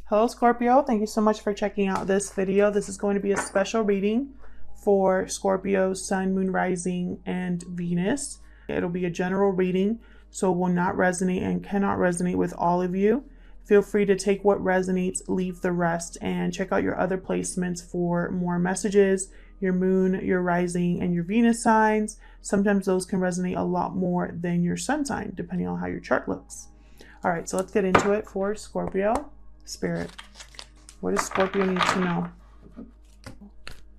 Hello Scorpio, thank you so much for checking out this video. This is going to be a special reading for Scorpio, Sun, Moon, Rising, and Venus. It'll be a general reading, so it will not resonate and cannot resonate with all of you. Feel free to take what resonates, leave the rest, and check out your other placements for more messages, your Moon, your Rising, and your Venus signs. Sometimes those can resonate a lot more than your Sun sign, depending on how your chart looks. All right, so let's get into it for Scorpio. Spirit, what does Scorpio need to know?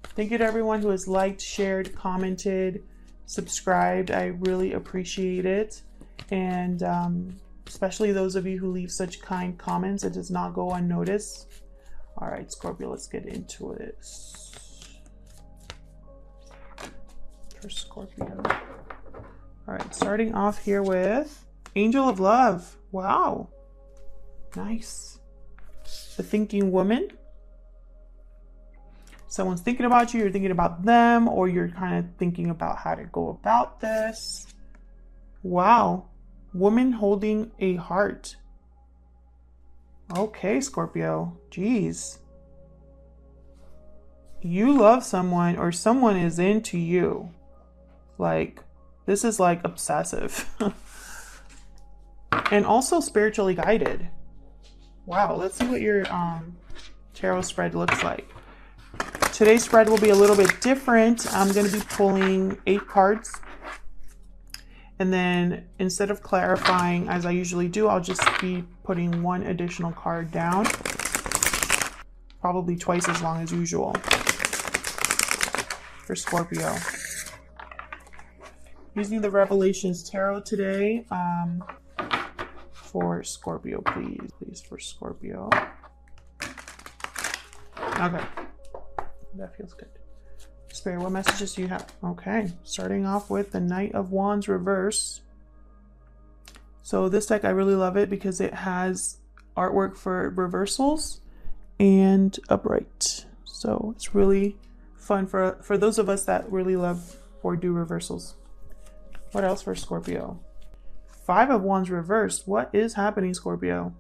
Thank you to everyone who has liked, shared, commented, subscribed. I really appreciate it. And especially those of you who leave such kind comments. It does not go unnoticed. All right, Scorpio, let's get into it. For Scorpio. All right, starting off here with Angel of Love. Wow. Nice. The thinking woman. Someone's thinking about you, you're thinking about them, or you're kind of thinking about how to go about this. Wow. Woman holding a heart. Okay, Scorpio. Jeez. You love someone, or someone is into you. Like, this is like obsessive. And also spiritually guided. Wow, let's see what your tarot spread looks like. Today's spread will be a little bit different. I'm going to be pulling 8 cards. And then instead of clarifying as I usually do, I'll just be putting 1 additional card down. Probably twice as long as usual for Scorpio. Using the Revelations Tarot today. For Scorpio, please, for Scorpio. Okay, that feels good. Spirit, what messages do you have? Okay, starting off with the Knight of Wands reverse. So this deck, I really love it because it has artwork for reversals and upright. So it's really fun for those of us that really love or do reversals. What else for Scorpio? 5 of Wands reversed. What is happening, Scorpio?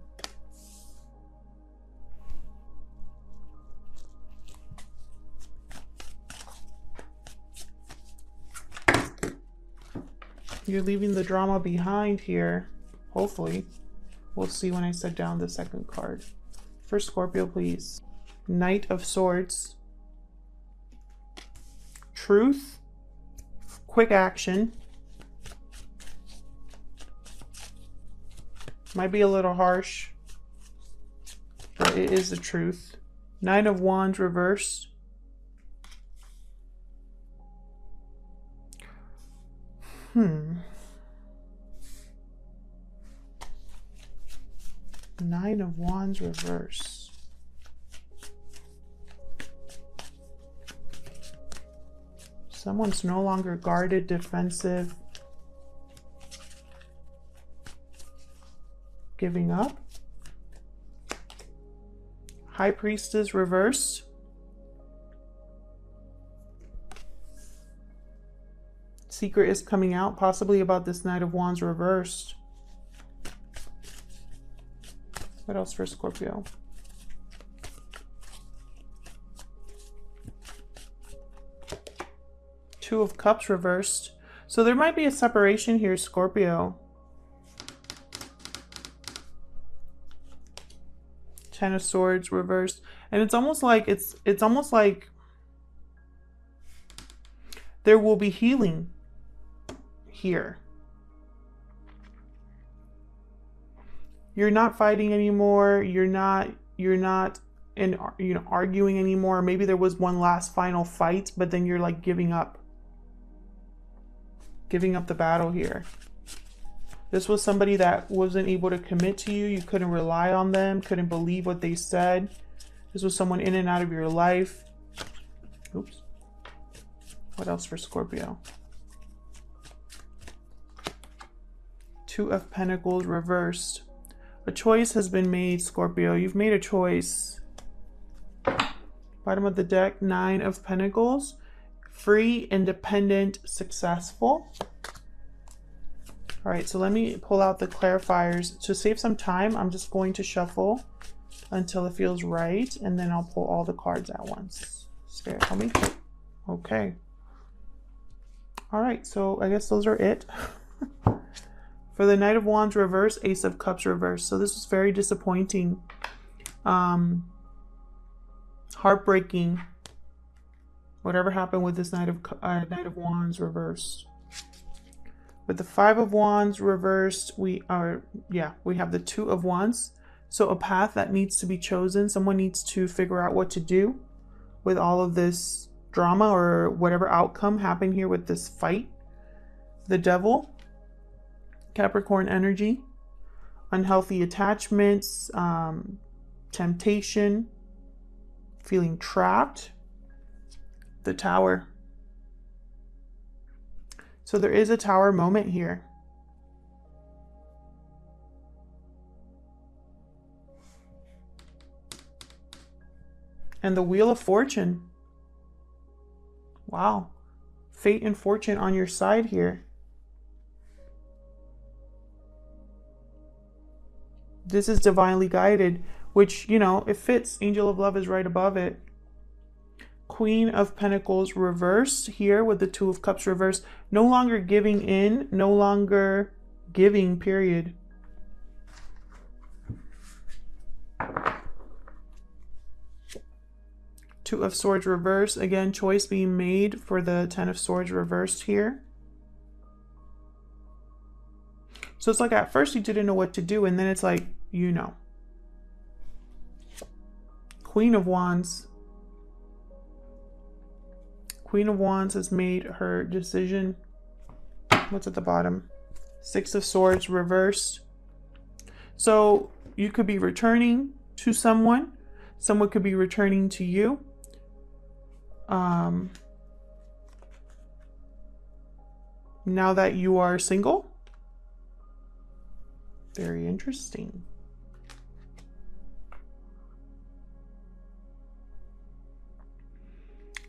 You're leaving the drama behind here. Hopefully. We'll see when I set down the second card. For Scorpio, please. Knight of Swords. Truth. Quick action. Might be a little harsh, but it is the truth. Nine of Wands reversed. Nine of Wands reversed. Someone's no longer guarded, defensive. Giving up. High Priestess reversed. Secret is coming out, possibly about this Knight of Wands reversed. What else for Scorpio? Two of Cups reversed. So there might be a separation here, Scorpio. 10 of Swords reversed, and it's almost like it's almost like there will be healing here. You're not fighting anymore. You're not arguing anymore. Maybe there was one last final fight, but then you're like giving up the battle here. This was somebody that wasn't able to commit to you. You couldn't rely on them, couldn't believe what they said. This was someone in and out of your life. Oops. What else for Scorpio? Two of Pentacles reversed. A choice has been made, Scorpio. You've made a choice. Bottom of the deck, 9 of Pentacles. Free, independent, successful. All right, so let me pull out the clarifiers. To save some time, I'm just going to shuffle until it feels right, and then I'll pull all the cards at once. Spirit, help me. Okay. All right, so I guess those are it. For the Knight of Wands reverse, Ace of Cups reverse. So this was very disappointing. Heartbreaking. Whatever happened with this Knight of Wands reversed. With the Five of Wands reversed, we have the Two of Wands. So a path that needs to be chosen. Someone needs to figure out what to do with all of this drama or whatever outcome happened here with this fight. The Devil, Capricorn energy, unhealthy attachments, temptation, feeling trapped. The Tower. So there is a Tower moment here. And the Wheel of Fortune. Wow. Fate and fortune on your side here. This is divinely guided, which, you know, it fits. Angel of Love is right above it. Queen of Pentacles reversed here with the Two of Cups reversed. No longer giving in, no longer giving, period. Two of Swords reversed. Again, choice being made for the Ten of Swords reversed here. So it's like at first you didn't know what to do, and then it's like, you know. Queen of Wands. Queen of Wands has made her decision. What's at the bottom? Six of Swords reversed. So you could be returning to someone. Someone could be returning to you. Now that you are single. Very interesting.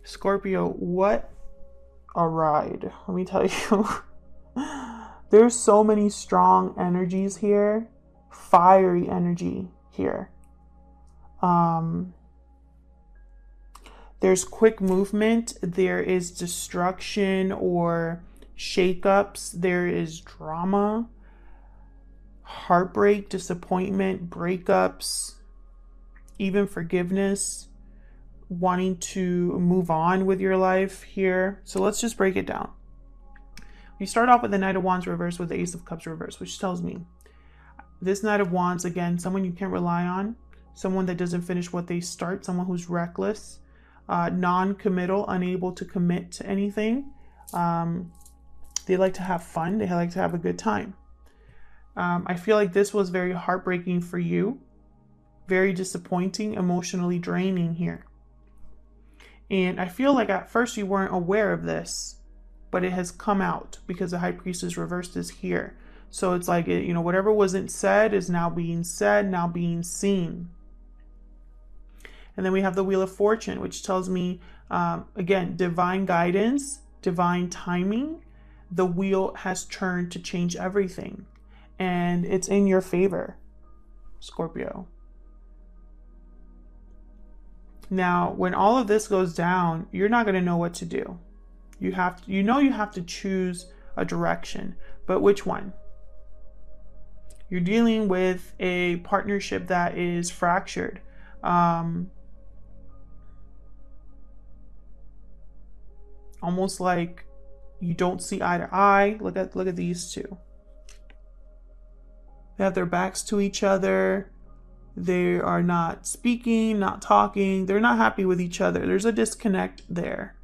Scorpio, what a ride. Let me tell you. There's so many strong energies here. Fiery energy here. There's quick movement. There is destruction or shakeups. There is drama, heartbreak, disappointment, breakups, even forgiveness. Wanting to move on with your life here. So let's just break it down. We start off with the Knight of Wands reverse with the Ace of Cups reverse, which tells me this Knight of Wands, again, someone you can't rely on, someone that doesn't finish what they start, someone who's reckless, non-committal, unable to commit to anything. They like to have fun. They like to have a good time. I feel like this was very heartbreaking for you. Very disappointing, emotionally draining here. And I feel like at first you weren't aware of this, but it has come out because the High Priestess reversed is here. So it's like, you know, whatever wasn't said is now being said, now being seen. And then we have the Wheel of Fortune, which tells me, again, divine guidance, divine timing. The wheel has turned to change everything. And it's in your favor, Scorpio. Now, when all of this goes down, you're not going to know what to do. You have to choose a direction, but which one? You're dealing with a partnership that is fractured. Almost like you don't see eye to eye. Look at these two. They have their backs to each other. They are not speaking, not talking. They're not happy with each other. There's a disconnect there.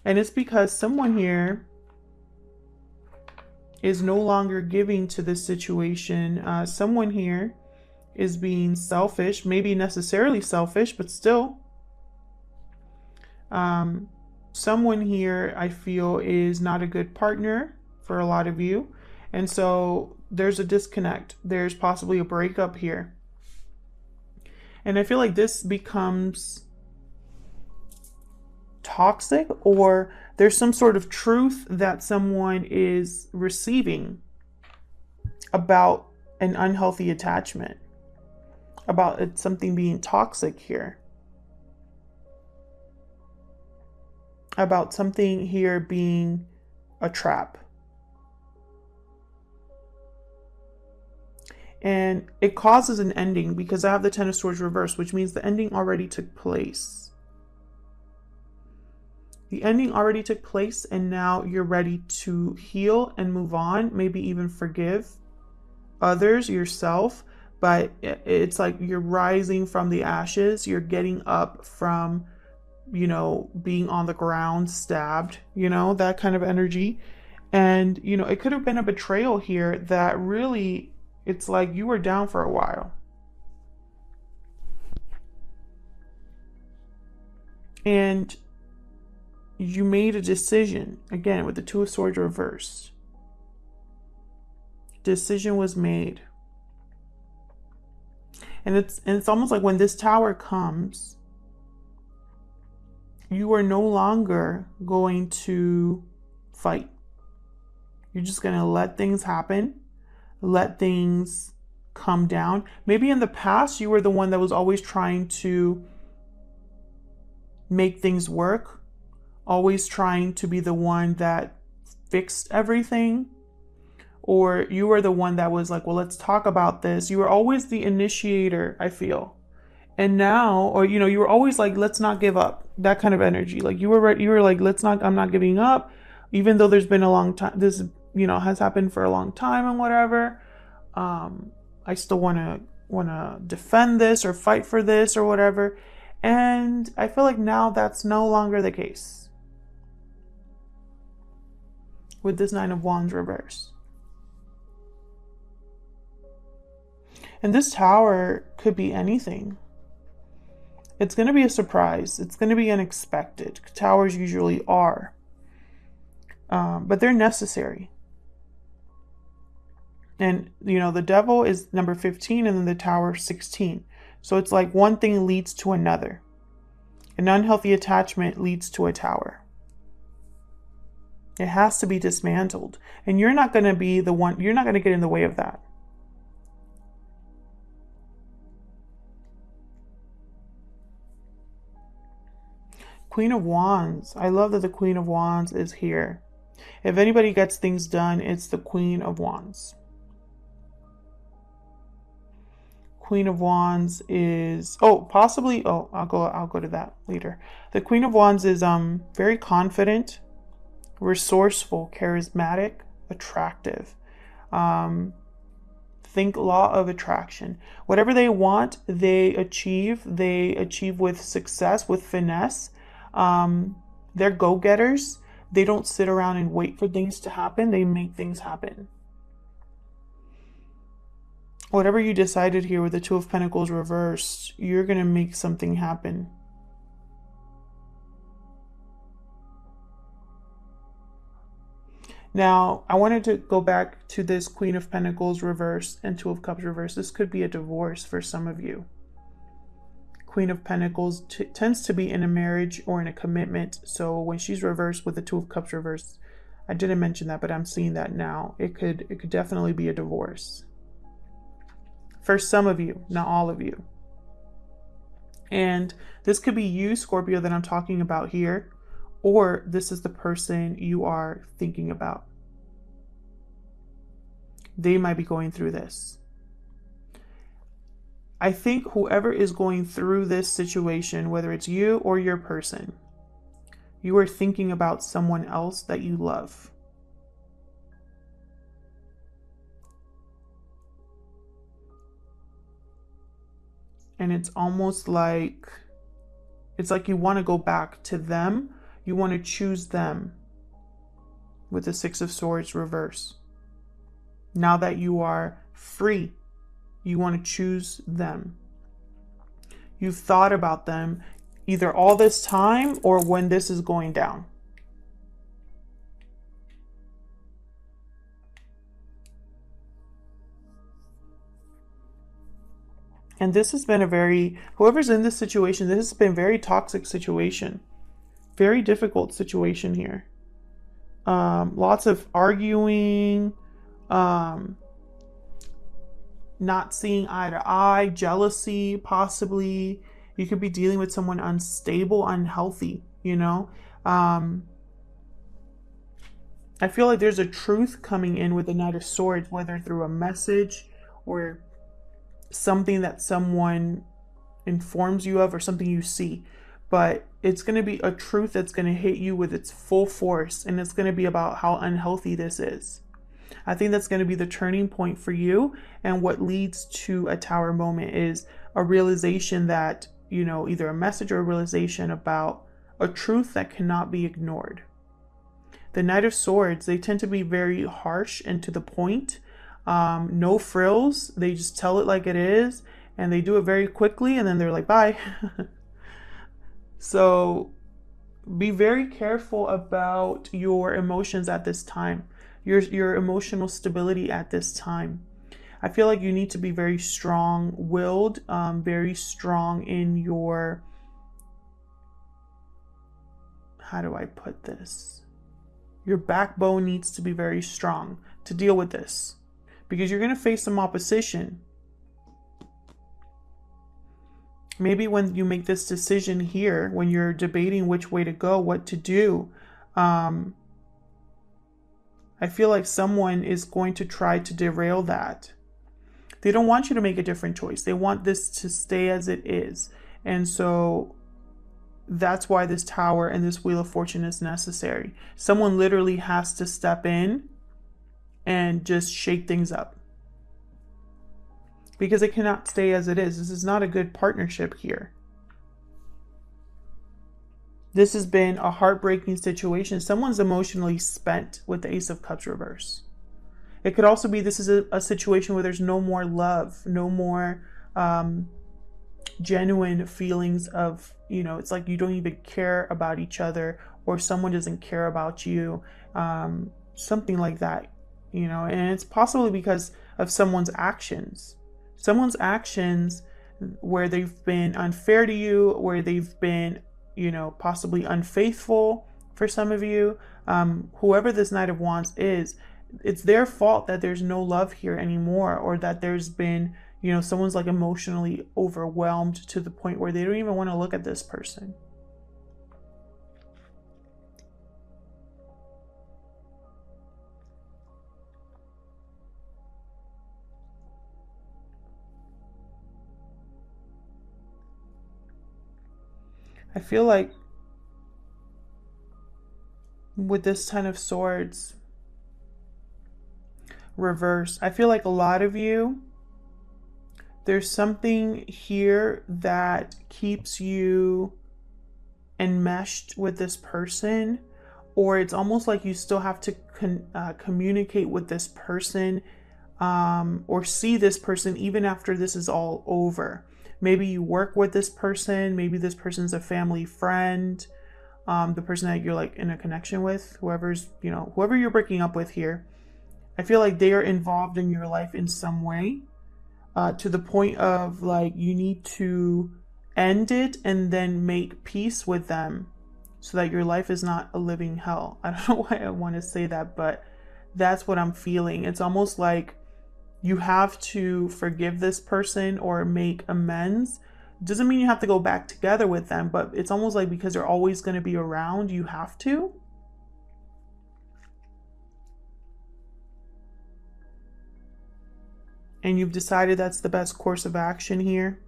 And it's because someone here is no longer giving to this situation. Someone here is being selfish, maybe necessarily selfish, but still. Someone here, I feel, is not a good partner for a lot of you. And so there's a disconnect. There's possibly a breakup here. And I feel like this becomes toxic, or there's some sort of truth that someone is receiving about an unhealthy attachment. about it, something being toxic here. About something here being a trap. And it causes an ending because I have the Ten of Swords reversed, which means the ending already took place. The ending already took place, and now you're ready to heal and move on, maybe even forgive others, yourself. But it's like you're rising from the ashes. You're getting up from, you know, being on the ground, stabbed, you know, that kind of energy. And, you know, it could have been a betrayal here that really, it's like you were down for a while. And you made a decision, again, with the Two of Swords reversed. Decision was made. And it's almost like when this Tower comes, you are no longer going to fight. You're just going to let things happen. Let things come down. Maybe in the past, you were the one that was always trying to make things work. Always trying to be the one that fixed everything. Or you were the one that was like, well, let's talk about this. You were always the initiator, I feel. And now, or, you know, you were always like, let's not give up. That kind of energy. Like you were like, I'm not giving up. Even though there's been a long time, this, you know, has happened for a long time and whatever. I still want to defend this or fight for this or whatever. And I feel like now that's no longer the case. With this Nine of Wands reverse. And this Tower could be anything. It's going to be a surprise. It's going to be unexpected. Towers usually are. But they're necessary. And, you know, the Devil is number 15 and then the Tower 16. So it's like one thing leads to another. An unhealthy attachment leads to a Tower. It has to be dismantled. And you're not going to be the one, you're not going to get in the way of that. Queen of Wands. I love that the Queen of Wands is here. If anybody gets things done, it's the Queen of Wands. Queen of Wands is, possibly, I'll go to that later. The Queen of Wands is very confident, resourceful, charismatic, attractive. Think law of attraction. Whatever they want, they achieve. They achieve with success, with finesse. They're go-getters. They don't sit around and wait for things to happen. They make things happen. Whatever you decided here with the Two of Pentacles reversed, you're going to make something happen. Now, I wanted to go back to this Queen of Pentacles reversed and Two of Cups reversed. This could be a divorce for some of you. Queen of Pentacles tends to be in a marriage or in a commitment. So when she's reversed with the Two of Cups reversed, I didn't mention that, but I'm seeing that now. It could definitely be a divorce. For some of you, not all of you. And this could be you, Scorpio, that I'm talking about here, or this is the person you are thinking about. They might be going through this. I think whoever is going through this situation, whether it's you or your person, you are thinking about someone else that you love. And it's almost like, it's like you want to go back to them. You want to choose them with the Six of Swords reverse. Now that you are free, you want to choose them. You've thought about them either all this time or when this is going down. And this has been a very, whoever's in this situation, this has been a very toxic situation. Very difficult situation here. Lots of arguing. not seeing eye to eye, jealousy, possibly. You could be dealing with someone unstable, unhealthy, you know. I feel like there's a truth coming in with the Knight of Swords, whether through a message or something that someone informs you of or something you see. But it's going to be a truth that's going to hit you with its full force, and it's going to be about how unhealthy this is. I think that's going to be the turning point for you, and what leads to a Tower moment is a realization that, you know, either a message or a realization about a truth that cannot be ignored. The Knight of Swords, they tend to be very harsh and to the point. No frills. They just tell it like it is, and they do it very quickly, and then they're like, bye. So be very careful about your emotions at this time, your emotional stability at this time. I feel like you need to be very strong-willed, very strong in your, how do I put this? Your backbone needs to be very strong to deal with this, because you're going to face some opposition. Maybe when you make this decision here, when you're debating which way to go, what to do, I feel like someone is going to try to derail that. They don't want you to make a different choice. They want this to stay as it is. And so that's why this Tower and this Wheel of Fortune is necessary. Someone literally has to step in and just shake things up, because it cannot stay as it is. This is not a good partnership here. This has been a heartbreaking situation. Someone's emotionally spent with the Ace of Cups reverse. It could also be this is a situation where there's no more love, no more genuine feelings of, you know, it's like you don't even care about each other, or someone doesn't care about you, something like that, you know. And it's possibly because of someone's actions. Someone's actions where they've been unfair to you, where they've been, you know, possibly unfaithful for some of you. Whoever this Knight of Wands is, it's their fault that there's no love here anymore, or that there's been, you know, someone's like emotionally overwhelmed to the point where they don't even want to look at this person. I feel like with this Ten of Swords reverse, I feel like a lot of you, there's something here that keeps you enmeshed with this person, or it's almost like you still have to communicate with this person, or see this person even after this is all over. Maybe you work with this person. Maybe this person's a family friend, the person that you're like in a connection with, whoever's, you know, whoever you're breaking up with here. I feel like they are involved in your life in some way, to the point of like you need to end it and then make peace with them so that your life is not a living hell. I don't know why I want to say that, but that's what I'm feeling. It's almost like you have to forgive this person or make amends. Doesn't mean you have to go back together with them, but it's almost like because they're always going to be around, you have to. And you've decided that's the best course of action here.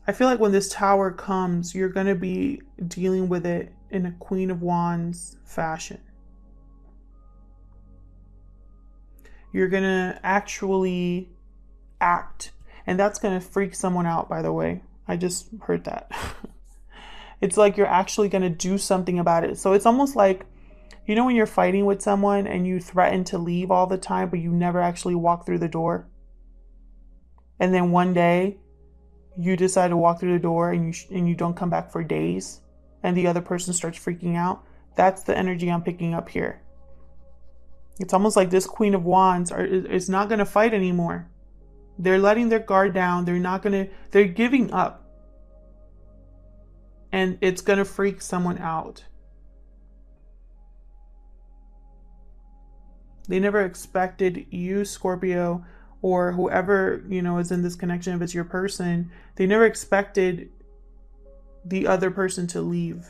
I feel like when this Tower comes, you're going to be dealing with it in a Queen of Wands fashion. You're going to actually act. And that's going to freak someone out, by the way. I just heard that. It's like you're actually going to do something about it. So it's almost like, you know, when you're fighting with someone and you threaten to leave all the time, but you never actually walk through the door. And then one day you decide to walk through the door and you don't come back for days, and the other person starts freaking out. That's the energy I'm picking up here. It's almost like this Queen of Wands is not going to fight anymore. They're letting their guard down. They're giving up. And it's going to freak someone out. They never expected you, Scorpio, or whoever, you know, is in this connection, if it's your person, they never expected the other person to leave,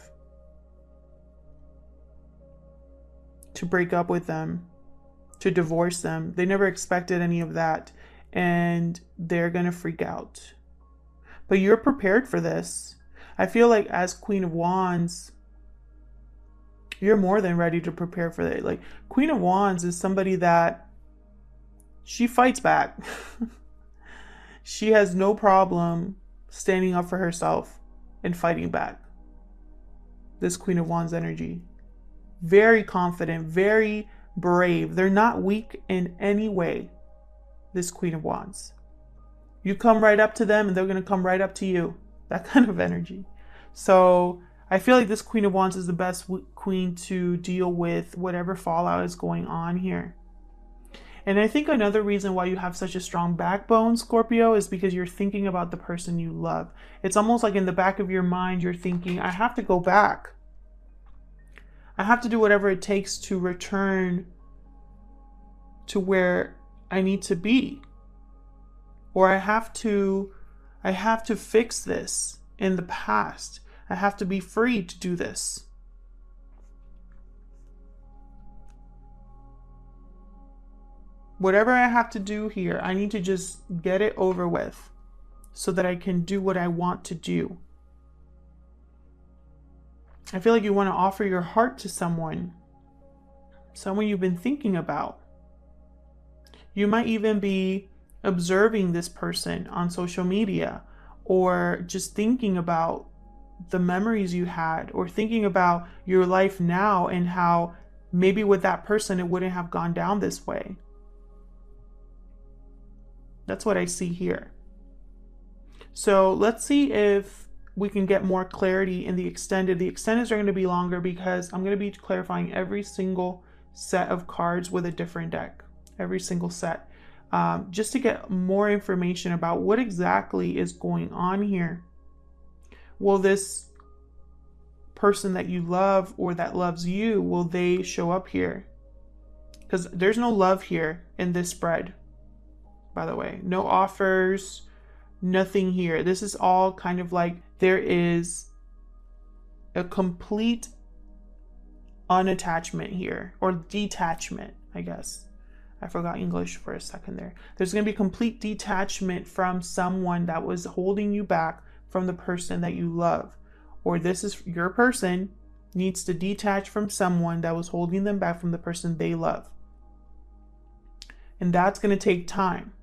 to break up with them, to divorce them. They never expected any of that, and they're gonna freak out. But you're prepared for this. I feel like as Queen of Wands, you're more than ready to prepare for that. Like, Queen of Wands is somebody that she fights back. She has no problem standing up for herself and fighting back. This Queen of Wands energy. Very confident, very brave. They're not weak in any way, this Queen of Wands. You come right up to them and they're going to come right up to you. That kind of energy. So I feel like this Queen of Wands is the best queen to deal with whatever fallout is going on here. And I think another reason why you have such a strong backbone, Scorpio, is because you're thinking about the person you love. It's almost like in the back of your mind, you're thinking, I have to go back. I have to do whatever it takes to return to where I need to be. Or I have to fix this in the past. I have to be free to do this. Whatever I have to do here, I need to just get it over with so that I can do what I want to do. I feel like you want to offer your heart to someone you've been thinking about. You might even be observing this person on social media, or just thinking about the memories you had, or thinking about your life now and how maybe with that person it wouldn't have gone down this way. That's what I see here. So let's see if we can get more clarity in the extended. The extendeds are going to be longer because I'm going to be clarifying every single set of cards with a different deck. Every single set. Just to get more information about what exactly is going on here. Will this person that you love or that loves you, will they show up here? Because there's no love here in this spread, by the way. No offers, nothing here. This is all kind of like there is a complete unattachment here, or detachment, I guess. I forgot English for a second there. There's going to be complete detachment from someone that was holding you back from the person that you love. Or this is your person needs to detach from someone that was holding them back from the person they love. And that's going to take time.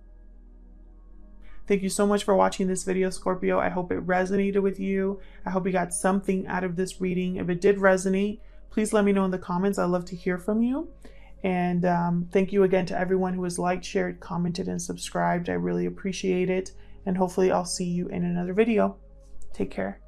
Thank you so much for watching this video, Scorpio. I hope it resonated with you. I hope you got something out of this reading. If it did resonate, please let me know in the comments. I'd love to hear from you. And thank you again to everyone who has liked, shared, commented, and subscribed. I really appreciate it. And hopefully I'll see you in another video. Take care.